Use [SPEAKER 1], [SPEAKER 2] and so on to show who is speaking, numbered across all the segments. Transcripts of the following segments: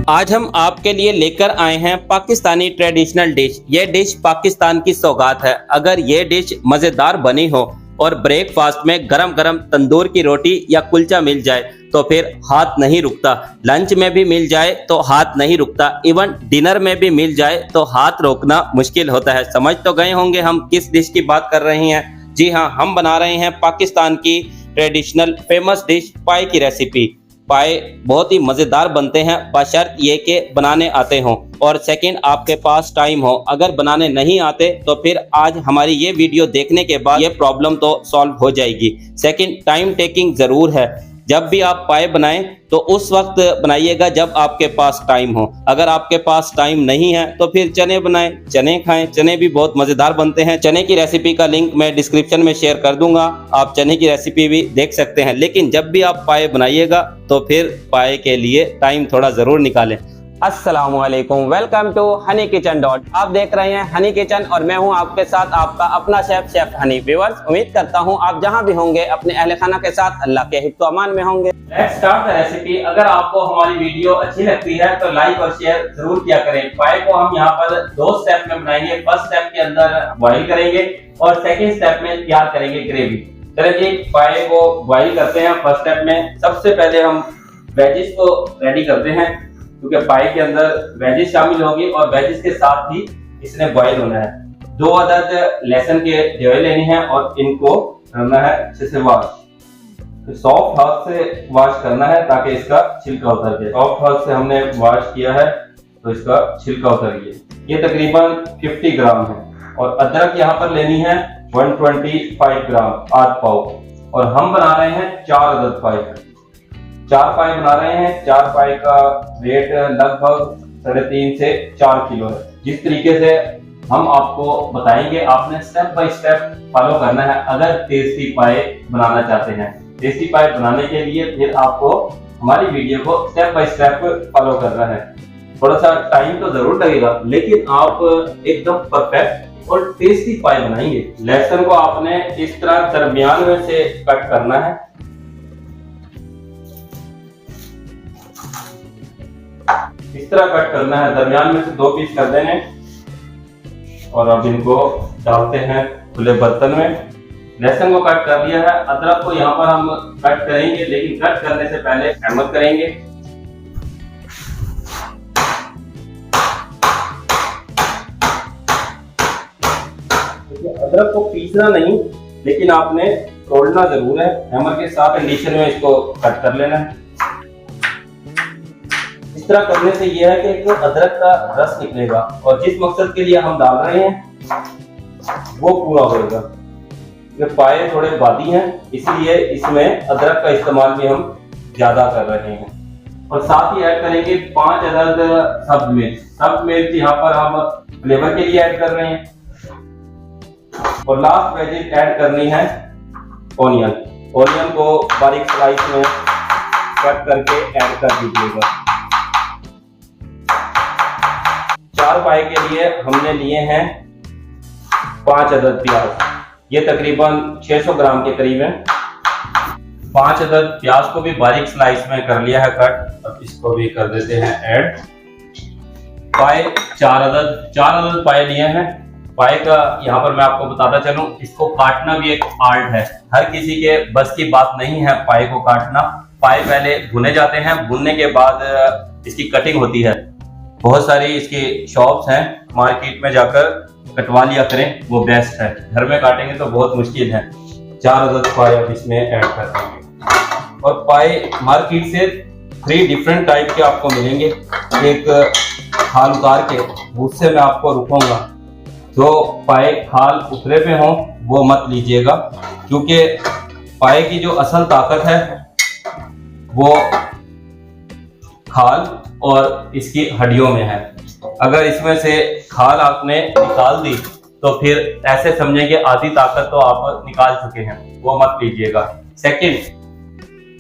[SPEAKER 1] आज हम आपके लिए लेकर आए हैं पाकिस्तानी ट्रेडिशनल डिश। ये डिश पाकिस्तान की सौगात है। अगर ये डिश मज़ेदार बनी हो और ब्रेकफास्ट में गरम गरम तंदूर की रोटी या कुलचा मिल जाए तो फिर हाथ नहीं रुकता। लंच में भी मिल जाए तो हाथ नहीं रुकता। इवन डिनर में भी मिल जाए तो हाथ रोकना मुश्किल होता है। समझ तो गए होंगे हम किस डिश की बात कर रहे हैं। जी हाँ, हम बना रहे हैं पाकिस्तान की ट्रेडिशनल फेमस डिश पाए की रेसिपी। पाए बहुत ही मज़ेदार बनते हैं बशर्त ये कि बनाने आते हों और सेकंड आपके पास टाइम हो। अगर बनाने नहीं आते तो फिर आज हमारी ये वीडियो देखने के बाद ये प्रॉब्लम तो सॉल्व हो जाएगी। सेकंड, टाइम टेकिंग ज़रूर है। जब भी आप पाए बनाएं तो उस वक्त बनाइएगा जब आपके पास टाइम हो। अगर आपके पास टाइम नहीं है तो फिर चने बनाएं, चने खाएं। चने भी बहुत मज़ेदार बनते हैं। चने की रेसिपी का लिंक मैं डिस्क्रिप्शन में शेयर कर दूंगा, आप चने की रेसिपी भी देख सकते हैं। लेकिन जब भी आप पाए बनाइएगा तो फिर पाए के लिए टाइम थोड़ा ज़रूर निकालें। अस्सलामुअलैकुम, welcome to honey kitchen dot. आप देख रहे हैं हनी किचन और मैं हूं आपके साथ आपका अपना शेफ हनी। व्यूअर्स, उम्मीद करता हूं आप जहां भी होंगे अपने अहले खाना के साथ अल्लाह के हिफ्ज़ व अमान में होंगे। Let's start the recipe. अगर आपको हमारी वीडियो अच्छी लगती है तो लाइक और शेयर जरूर किया करें। पाए को हम यहाँ पर 2 स्टेप में बनाएंगे। फर्स्ट स्टेप के अंदर बॉइल करेंगे और सेकेंड स्टेप में तैयार करेंगे ग्रेवी। चलिए जी, पाए को बॉइल करते हैं। फर्स्ट स्टेप में सबसे पहले हम वेजिस को रेडी करते हैं क्योंकि पाए के अंदर वेजिस शामिल होगी और वेजिस के साथ ही इसने बॉईल होना है। 2 अदद लहसुन के जवे लेने हैं और इनको करना है अच्छे से वॉश। तो सॉफ्ट हाथ से वॉश करना है ताकि इसका छिलका उतर जाए। सॉफ्ट हाथ से हमने वॉश किया है तो इसका छिलका उतर गया। ये तकरीबन 50 ग्राम है। और अदरक यहाँ पर लेनी है 125 ग्राम, आध पाव। और हम बना रहे हैं 4 अदद पाए। 4 पाए बना रहे हैं। 4 पाए का वेट लगभग 3.5 से 4 किलो है। जिस तरीके से हम आपको बताएंगे आपने स्टेप बाय स्टेप फॉलो करना है अगर टेस्टी पाए बनाना चाहते हैं। टेस्टी पाए बनाने के लिए फिर आपको हमारी वीडियो को स्टेप बाय स्टेप फॉलो करना है। थोड़ा सा टाइम तो जरूर लगेगा लेकिन आप एकदम परफेक्ट और टेस्टी पाए बनाएंगे। लहसुन को आपने इस तरह दरमियान में से कट करना है। इस तरह कट करना है, दरमियान में से 2 पीस कर देने। और अब इनको डालते हैं खुले बर्तन में। लहसुन को कट कर लिया है। अदरक को यहाँ पर हम कट करेंगे लेकिन कट करने से पहले अहमद करेंगे। अदरक को पीसना नहीं लेकिन आपने तोड़ना जरूर है। हैमर के साथ कंडीशन में इसको कट कर लेना है। इस तरह करने से यह है कि एक अदरक का रस निकलेगा और जिस मकसद के लिए हम डाल रहे हैं वो पूरा होगा। ये पाए थोड़े बादी हैं इसलिए इसमें अदरक का इस्तेमाल भी हम ज्यादा कर रहे हैं। और साथ ही ऐड करेंगे 5 अदद सब्ज मिर्च। सब्ज मिर्च यहाँ पर हम फ्लेवर के लिए ऐड कर रहे हैं। और लास्ट वेजिस ऐड करनी है ओनियन। ओनियन को बारीक स्लाइस में कट करके ऐड कर दीजिएगा। 4 पाए के लिए हमने लिए हैं 5 अदद प्याज। ये तकरीबन 600 ग्राम के करीब है। 5 अदद प्याज को भी बारीक स्लाइस में कर लिया है कट। अब इसको भी कर देते हैं ऐड। पाए 4 अदद पाए लिए हैं। पाए का यहाँ पर मैं आपको बताता चलूं, इसको काटना भी एक आर्ट है। हर किसी के बस की बात नहीं है पाए को काटना। पाए पहले भुने जाते हैं, भुनने के बाद इसकी कटिंग होती है। बहुत सारी इसकी शॉप्स हैं, मार्केट में जाकर कटवा लिया करें, वो बेस्ट है। घर में काटेंगे तो बहुत मुश्किल है। 4 अदद पाए अब इसमें ऐड कर देंगे। और पाए मार्केट से 3 डिफरेंट टाइप के आपको मिलेंगे। एक खाल उतार के, उससे मैं आपको रुकूंगा। जो पाए खाल उतरे पे हों वो मत लीजिएगा क्योंकि पाए की जो असल ताकत है वो खाल और इसकी हड्डियों में है। अगर इसमें से खाल आपने निकाल दी तो फिर ऐसे समझेंगे आधी ताकत तो आप निकाल चुके हैं, वो मत लीजिएगा। सेकंड,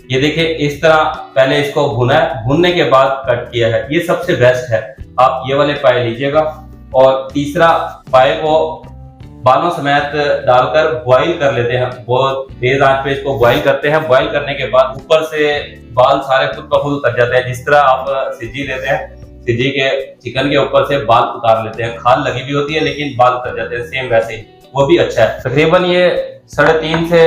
[SPEAKER 1] ये देखिए इस तरह पहले इसको भुना है, भुनने के बाद कट किया है, ये सबसे बेस्ट है। आप ये वाले पाए लीजिएगा। और तीसरा, पाए को बालों समेत डालकर बॉईल कर लेते हैं। बहुत तेज आंच पे इसको बॉईल करते हैं। बॉईल करने के बाद ऊपर से बाल सारे खुद ब खुद उतर जाते हैं। जिस तरह आप सिज्जी लेते हैं, सिज्जी के चिकन के ऊपर से बाल उतार लेते हैं, खाल लगी भी होती है लेकिन बाल उतर जाते हैं, सेम वैसे ही वो भी अच्छा है। तकरीबन ये 3.5 से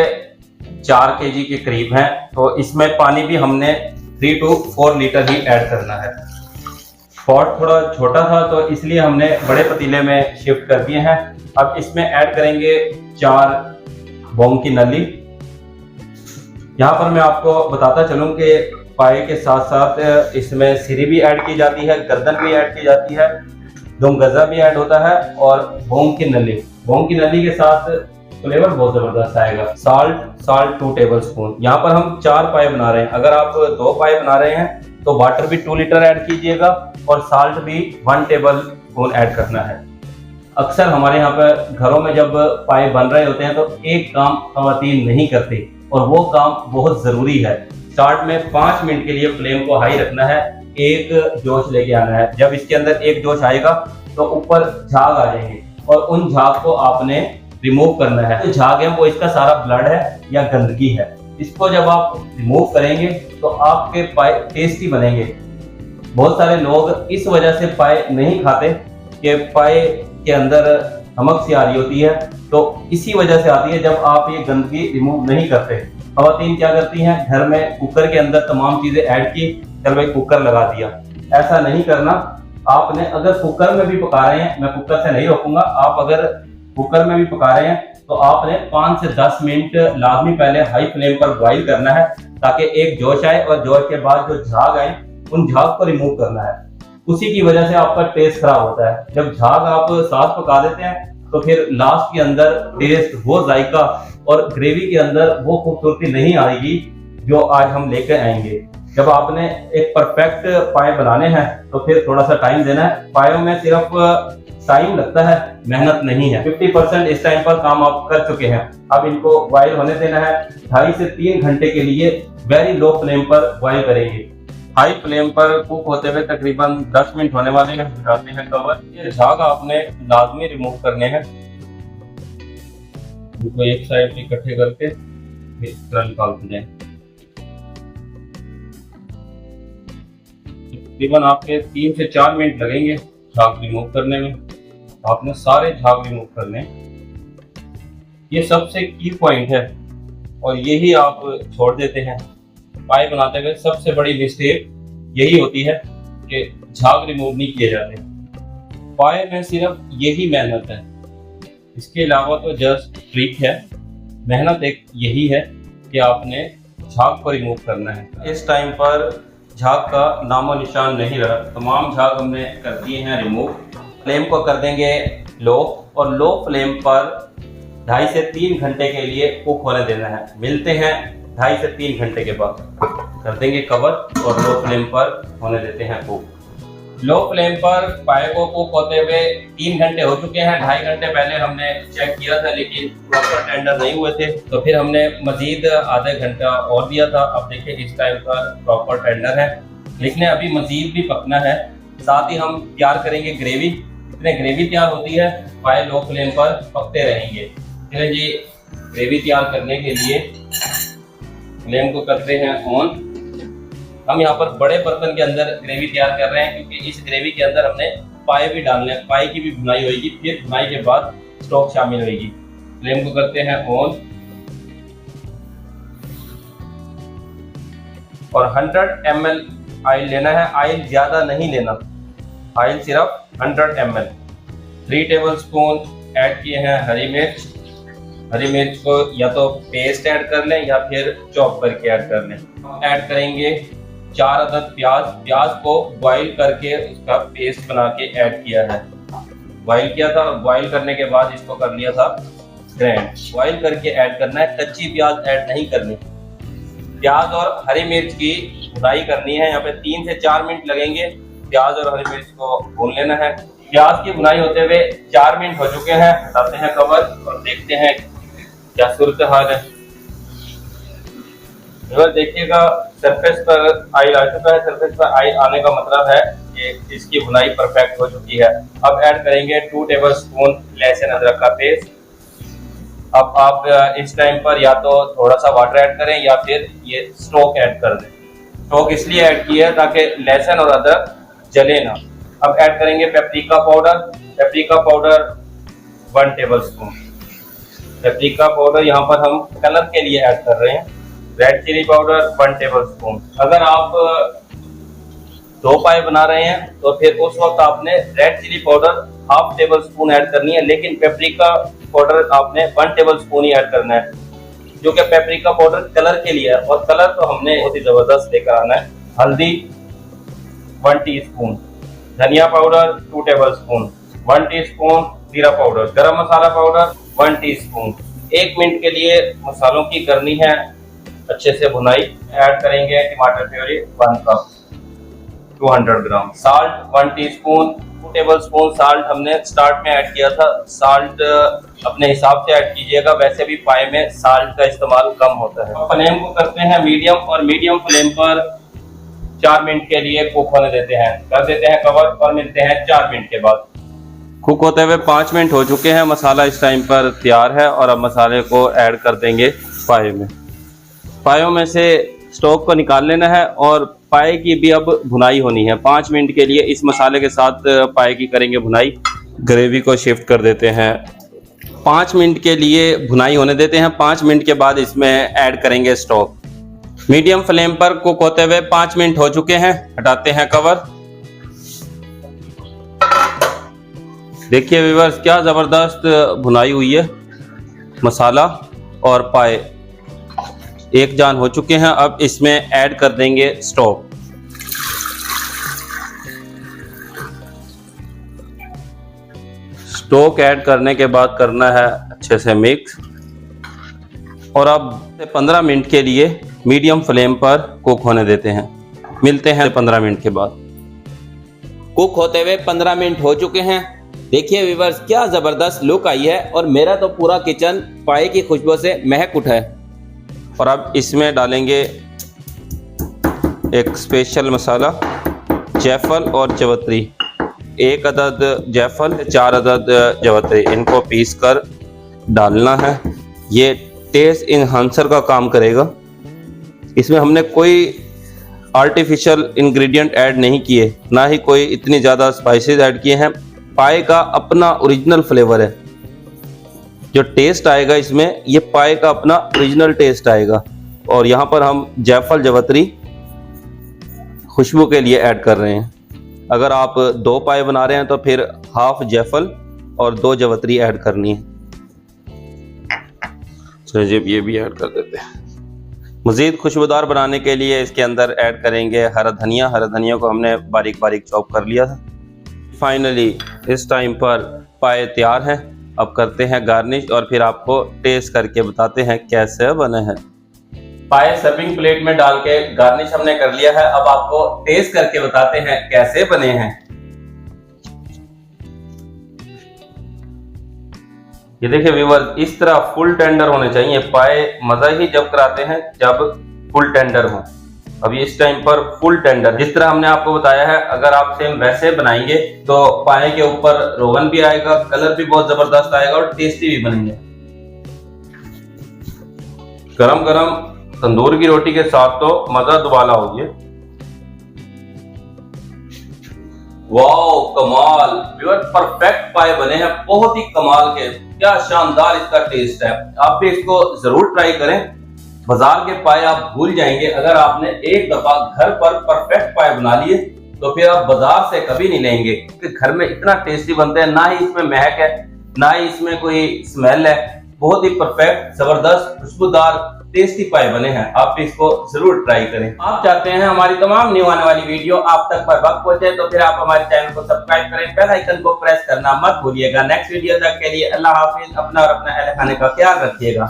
[SPEAKER 1] 4 केजी के करीब है। तो इसमें पानी भी हमने 3 to 4 लीटर ही ऐड करना है। पॉट थोड़ा छोटा था तो इसलिए हमने बड़े पतीले में शिफ्ट कर दिए हैं। अब इसमें ऐड करेंगे 4 बॉन्ग की नली। यहाँ पर मैं आपको बताता चलूं कि पाए के साथ साथ इसमें सिरी भी ऐड की जाती है, गर्दन भी ऐड की जाती है, गजा भी ऐड होता है और बॉन्ग की नली के साथ फ्लेवर बहुत जबरदस्त आएगा। Salt 2 table spoon. यहाँ पर हम 4 पाए बना रहे हैं। अगर आप 2 पाए बना रहे हैं तो वाटर भी 2 लीटर ऐड कीजिएगा और साल्ट भी 1 टेबल स्पून ऐड करना है। अक्सर हमारे यहाँ पर घरों में जब पाए बन रहे होते हैं तो एक काम खवातीन नहीं करती और वो काम बहुत जरूरी है। स्टार्ट में 5 मिनट के लिए फ्लेम को हाई रखना है, एक जोश लेके आना है। जब इसके अंदर एक जोश आएगा तो ऊपर झाग आ जाएंगे और उन झाग को आपने रिमूव करना है। जो झाग है वो इसका सारा ब्लड है या गंदगी है। इसको जब आप रिमूव करेंगे तो आपके पाए टेस्टी बनेंगे। बहुत सारे लोग इस वजह से पाए नहीं खाते कि पाए के अंदर नमक सी आ रही होती है, तो इसी वजह से आती है जब आप ये गंदगी रिमूव नहीं करते। खवातीन क्या करती हैं, घर में कुकर के अंदर तमाम चीजें ऐड की, चल भाई कुकर लगा दिया। ऐसा नहीं करना। आपने अगर कुकर में भी पका रहे हैं, मैं कुकर से नहीं रोकूंगा, आप अगर कुकर में भी पका रहे हैं तो आपने 5 से 10 मिनट लाजमी पहले हाई फ्लेम पर बॉईल करना है ताकि एक जोश आए और जोश के बाद जो झाग आए उन झाग को रिमूव करना है। उसी की वजह से आपका टेस्ट खराब होता है। जब झाग आप साथ पका देते हैं तो फिर लास्ट के अंदर टेस्ट, वो जायका और ग्रेवी के अंदर वो खूबसूरती नहीं आएगी जो आज हम लेकर आएंगे। जब आपने एक परफेक्ट पाए बनाने हैं तो फिर थोड़ा सा टाइम देना है। पायों में सिर्फ टाइम लगता है, मेहनत नहीं है। 50% इस टाइम पर काम आप कर चुके हैं। अब इनको बॉईल होने देना है। 2.5 से 3 घंटे के लिए वेरी लो फ्लेम पर बॉईल करेंगे। हाई फ्लेम पर कुक होते हुए तकरीबन 10 मिनट होने वाले हैं। हटाते हैं कवर। ये झाग आपने लाजमी रिमूव करने हैं। इनको एक साइड से इकट्ठे करके इस तरह निकालते जाएं। तकरीबन आपके 3 से 4 मिनट लगेंगे झाग रिमूव करने में। आपने सारे झाग रिमूव करने। ये सबसे की पॉइंट है और यही आप छोड़ देते हैं। पाए बनाते हुए सबसे बड़ी मिस्टेक यही होती है कि झाग रिमूव नहीं किए जाते। पाए में सिर्फ यही मेहनत है, इसके अलावा तो जस्ट ट्रिक है। मेहनत एक यही है कि आपने झाग को रिमूव करना है। इस टाइम पर झाग का नामो निशान नहीं रहा। तमाम झाग हमने कर दिए हैं रिमूव। फ्लेम को कर देंगे लो और लो फ्लेम पर 2.5 से 3 घंटे के लिए कुक होने देना है। मिलते हैं 2.5 से 3 घंटे के बाद। कर देंगे कवर और लो फ्लेम पर होने देते हैं कुक। लो फ्लेम पर पाए को कुक होते हुए 3 घंटे हो चुके हैं। 2.5 घंटे पहले हमने चेक किया था लेकिन प्रॉपर टेंडर नहीं हुए थे, तो फिर हमने मजीद आधा घंटा और दिया था। अब देखिए इस टाइम पर प्रॉपर टेंडर है, लेकिन अभी मजीद भी पकना है। साथ ही हम तैयार करेंगे ग्रेवी। इतने ग्रेवी तैयार होती है, पाए लो फ्लेम पर पकते रहेंगे। चलिए जी, ग्रेवी तैयार करने के लिए फ्लेम को करते हैं ऑन। हम यहाँ पर बड़े बर्तन के अंदर ग्रेवी तैयार कर रहे हैं क्योंकि इस ग्रेवी के अंदर हमने पाए भी डालने हैं। पाए की भी भुनाई होगी, फिर भुनाई के बाद स्टॉक शामिल होगी। फ्लेम को करते हैं ऑन और 100 ml ऑयल लेना है। ऑयल ज्यादा नहीं लेना, ऑयल सिर्फ 100 ml। 3 टेबल स्पून ऐड किए हैं हरी मिर्च। हरी मिर्च को या तो पेस्ट ऐड कर लें या फिर चॉप करके ऐड कर लें। ऐड करेंगे 4 अदद प्याज। प्याज को बॉईल करके उसका पेस्ट बना के ऐड किया है। बॉईल किया था और बॉईल करने के बाद इसको कर लिया था ग्राइंड। बॉईल करके ऐड करना है, कच्ची प्याज ऐड नहीं करनी। प्याज और हरी मिर्च की भुनाई करनी है। यहाँ पे 3 से 4 मिनट लगेंगे। प्याज और हरी मिर्च को भून लेना है। प्याज की भुनाई होते हुए 4 मिनट हो चुके हैं। हटाते हैं कवर और देखते हैं क्या सूरत हाल है। देखिएगा सरफेस पर ऑयल आ चुका है। सरफेस पर ऑयल आने का मतलब है कि इसकी भुनाई परफेक्ट हो चुकी है। अब ऐड करेंगे 2 टेबल स्पून लहसुन अदरक का पेस्ट। अब आप इस टाइम पर या तो थोड़ा सा वाटर ऐड करें या फिर ये स्टोक ऐड कर दें। स्टोक इसलिए ऐड किया है ताकि लहसुन और अदरक जले ना। अब ऐड करेंगे paprika powder. Paprika powder 1 tablespoon. Paprika powder यहाँ पर हम कलर के लिए ऐड कर रहे हैं। Red chilli powder 1 tablespoon. अगर आप 2 पाए बना रहे हैं तो फिर उस वक्त आपने red chilli powder 1/2 tablespoon add करनी है, लेकिन पेपरिका पाउडर आपने 1 टेबलस्पून ही ऐड करना है, जो कि पेपरिका पाउडर कलर के लिए है और कलर तो हमने बहुत ही जबरदस्त लेकर आना है। हल्दी 1 टीस्पून, धनिया पाउडर 2 टेबलस्पून, 1 टीस्पून जीरा पाउडर, गरम मसाला पाउडर 1 टीस्पून। 1 मिनट के लिए मसालों की करनी है अच्छे से भुनाई। ऐड करेंगे टमाटर प्यूरी 1 कप, 200 ग्राम, साल्ट 1 टीस्पून, 2 टेबलस्पून साल्ट हमने स्टार्ट में ऐड किया था। साल्ट अपने हिसाब से ऐड कीजिएगा, वैसे भी पाए में साल्ट का इस्तेमाल कम होता है। फ्लेम को करते हैं मीडियम और मीडियम फ्लेम पर 4 मिनट के लिए कुक होने देते हैं। कर देते हैं कवर और मिलते हैं 4 मिनट के बाद। कुक होते हुए 5 मिनट हो चुके हैं। मसाला इस टाइम पर तैयार है और अब मसाले को ऐड कर देंगे पाए में। पायों में से स्टोक को निकाल लेना है और पाए की भी अब भुनाई होनी है। 5 मिनट के लिए इस मसाले के साथ पाए की करेंगे भुनाई। ग्रेवी को शिफ्ट कर देते हैं। 5 मिनट के लिए भुनाई होने देते हैं। 5 मिनट के बाद इसमें ऐड करेंगे स्टोक। मीडियम फ्लेम पर कुक होते हुए 5 मिनट हो चुके हैं। हटाते हैं कवर। देखिए व्यूअर्स, क्या जबरदस्त भुनाई हुई है। मसाला और पाए एक जान हो चुके हैं। अब इसमें ऐड कर देंगे स्टोक। स्टोक ऐड करने के बाद करना है अच्छे से मिक्स और अब 15 मिनट के लिए मीडियम फ्लेम पर कुक होने देते हैं। मिलते हैं 15 मिनट के बाद। कुक होते हुए 15 मिनट हो चुके हैं। देखिए व्यूअर्स, क्या जबरदस्त लुक आई है और मेरा तो पूरा किचन पाए की खुशबू से महक उठा है। और अब इसमें डालेंगे एक स्पेशल मसाला, जायफल और जवित्री। 1 अदद जायफल, 4 अदद जवित्री, इनको पीस कर डालना है। ये टेस्ट इन्हांसर का काम करेगा। इसमें हमने कोई आर्टिफिशियल इंग्रेडिएंट ऐड नहीं किए, ना ही कोई इतनी ज़्यादा स्पाइसेस ऐड किए हैं। पाए का अपना ओरिजिनल फ्लेवर है। जो टेस्ट आएगा इसमें, ये पाए का अपना ओरिजिनल टेस्ट आएगा। और यहाँ पर हम जायफल जवित्री खुशबू के लिए ऐड कर रहे हैं। अगर आप 2 पाए बना रहे हैं तो फिर 1/2 जायफल और 2 जवित्री ऐड करनी है। चलिए ये भी ऐड कर देते हैं। मज़ीद खुशबूदार बनाने के लिए इसके अंदर ऐड करेंगे हरा धनिया। हरा धनिया को हमने बारीक बारीक चॉप कर लिया था। फाइनली इस टाइम पर पाए तैयार हैं। अब करते हैं गार्निश और फिर आपको टेस्ट करके बताते हैं कैसे बने हैं। पाए सर्विंग प्लेट में डाल के गार्निश हमने कर लिया है। अब आपको टेस्ट करके बताते हैं कैसे बने हैं। ये देखिए व्यूअर्स, इस तरह फुल टेंडर होने चाहिए पाए। मजा ही जब कराते हैं जब फुल टेंडर हो। अब ये इस टाइम पर फुल टेंडर, जिस तरह हमने आपको बताया है, अगर आप सेम वैसे बनाएंगे तो पाए के ऊपर रोगन भी आएगा, कलर भी बहुत जबरदस्त आएगा और टेस्टी भी बनेंगे। गरम गरम तंदूर की रोटी के साथ तो मजा दुबाला हो गया। वाओ, कमाल व्यूअर, परफेक्ट पाए बने हैं, बहुत ही कमाल के। क्या शानदार इसका टेस्ट है। आप भी इसको जरूर ट्राई करें। बाजार के पाए आप भूल जाएंगे। अगर आपने एक दफा घर पर परफेक्ट पाए बना लिए तो फिर आप बाजार से कभी नहीं लेंगे, क्योंकि घर में इतना टेस्टी बनते हैं। ना ही इसमें महक है, ना ही इसमें कोई स्मेल है। बहुत ही परफेक्ट, जबरदस्त, खुशबूदार, टेस्टी पाए बने हैं। आप भी इसको जरूर ट्राई करें। आप चाहते हैं हमारी तमाम न्यू आने वाली वीडियो आप तक पर वक्त पहुंचे तो फिर आप हमारे चैनल को सब्सक्राइब करें, बेल आइकन को प्रेस करना मत भूलिएगा। नेक्स्ट वीडियो तक के लिए अल्लाह हाफिज। अपना और अपना अहल खाने का ख्याल रखिएगा।